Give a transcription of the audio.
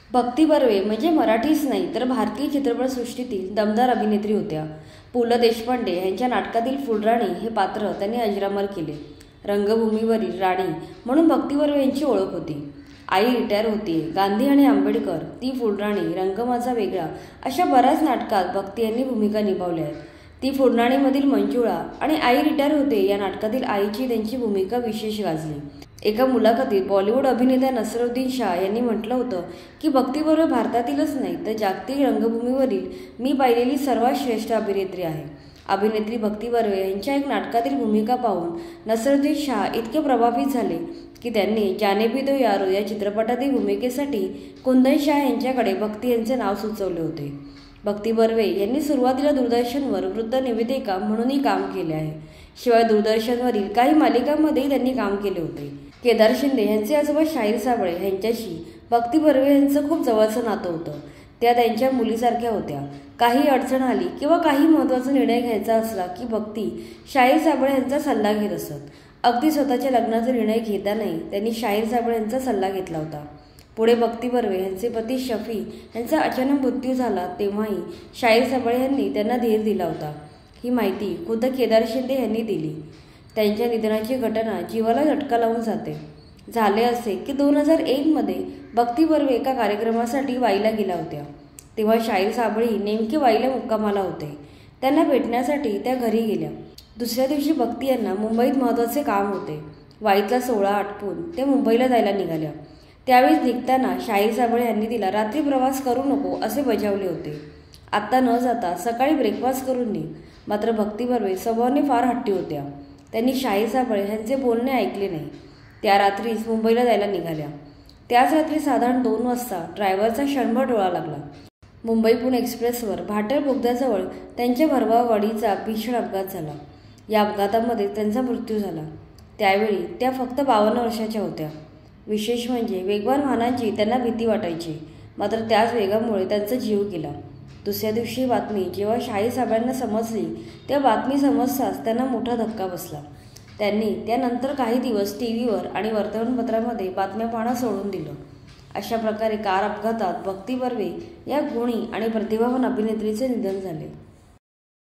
भक्ती बर्वे म्हणजे मराठीच नाही तर भारतीय चित्रपटसृष्टीतील दमदार अभिनेत्री होत्या। पु ल देशपांडे यांच्या नाटकातील फुलराणी हे पात्र त्यांनी अजरामर केले। रंगभूमीवरील राणी म्हणून भक्ती बर्वे यांची ओळख होती। आई रिटायर होती, गांधी आणि आंबेडकर, ती फुलराणी, रंग माझा वेगळा अशा बऱ्याच नाटकात भक्ती यांनी भूमिका निभावल्या आहेत। ती फुलराणीमधील मंजुळा आणि आई रिटायर होते या नाटकातील आईची त्यांची भूमिका विशेष गाजली। एका मुलाखतीत बॉलिवूड अभिनेता नसीरुद्दीन शाह यांनी म्हटलं होतं की भक्ती बर्वे भारतातीलच नाही तर जागतिक रंगभूमीवरील मी पाहिलेली सर्वात श्रेष्ठ अभिनेत्री आहे। अभिनेत्री भक्ती बर्वे यांच्या एक नाटकातील भूमिका पाहून नसीरुद्दीन शाह इतके प्रभावित झाले की त्यांनी जाने भी दो यारो या चित्रपटातील भूमिकेसाठी कुंदन शाह यांच्याकडे भक्ती यांचे नाव सुचवले होते। भक्ती बर्वे यांनी सुरुवातीला दूरदर्शनवर वृद्ध निवेदिका म्हणूनही काम केले आहे। शिवाय दूरदर्शनवरील काही मालिकांमध्येही त्यांनी काम केले होते। केदार शिंदे यांचे आजोबा शाहीर साबळे यांच्याशी भक्ती बर्वे यांचं खूप जवळचं नातं होतं। त्या त्यांच्या मुलीसारख्या होत्या। काही अडचण आली किंवा काही महत्त्वाचा निर्णय घ्यायचा असला की भक्ती शाहीर साबळे यांचा सल्ला घेत असत। अगदी स्वतःच्या लग्नाचा निर्णय घेतानाही त्यांनी शाहीर साबळे यांचा सल्ला घेतला होता। पुढे भक्ती बर्वे यांचे पती शफी यांचा अचानक मृत्यू झाला तेव्हाही शाहीर साबळे यांनी त्यांना धीर दिला होता। ही माहिती खुद्द केदार शिंदे यांनी दिली। त्यांच्या निधनाची घटना जीवाला झटका लावून जाते। झाले असे की 2001 मध्ये भक्ती बर्वे एका कार्यक्रमासाठी वाईला गेल्या होत्या। तेव्हा शाहीर साबळे नेमके वाईला मुक्कामाला होते। त्यांना भेटण्यासाठी त्या घरी गेल्या। दुसऱ्या दिवशी भक्ती यांना मुंबईत महत्त्वाचे काम होते। वाईचा सोहळा आटपून त्या मुंबईला जायला निघाल्या। त्यावेळी निघताना शाहीर साबळे यांनी तिला रात्री प्रवास करू नको असे बजावले होते। आत्ता न जाता सकाळी ब्रेकफास्ट करून निघ। मात्र भक्ती बर्वे स्वभावाने फार हट्टी होत्या। त्यांनी शाहीर साबळे यांचे बोलणे ऐकले नाही। त्या रात्रीच मुंबईला जायला निघाल्या। त्याच रात्री साधारण 2 वाजता ड्रायव्हरचा क्षणभर डोळा लागला। मुंबई पुणे एक्सप्रेसवर भाटल बोगद्याजवळ त्यांच्या भरधाव भीषण अपघात झाला। या अपघातामध्ये त्यांचा मृत्यू झाला। त्यावेळी त्या फक्त 52 वर्षाच्या होत्या। विशेष म्हणजे वेगवान वाहनांची त्यांना भीती वाटायची, मात्र त्याच वेगामुळे त्यांचा जीव गेला। दुसऱ्या दिवशी ही बातमी जेव्हा शाहीर साबळ्यांना समजली तेव्हा बातमी समजताच त्यांना मोठा धक्का बसला। त्यांनी त्यानंतर काही दिवस टीव्हीवर आणि वर्तमानपत्रामध्ये बातम्या पाहणं सोडून दिलं। अशा प्रकारे कार अपघातात भक्ती बर्वे या गुणी आणि प्रतिभावान अभिनेत्रीचे निधन झाले।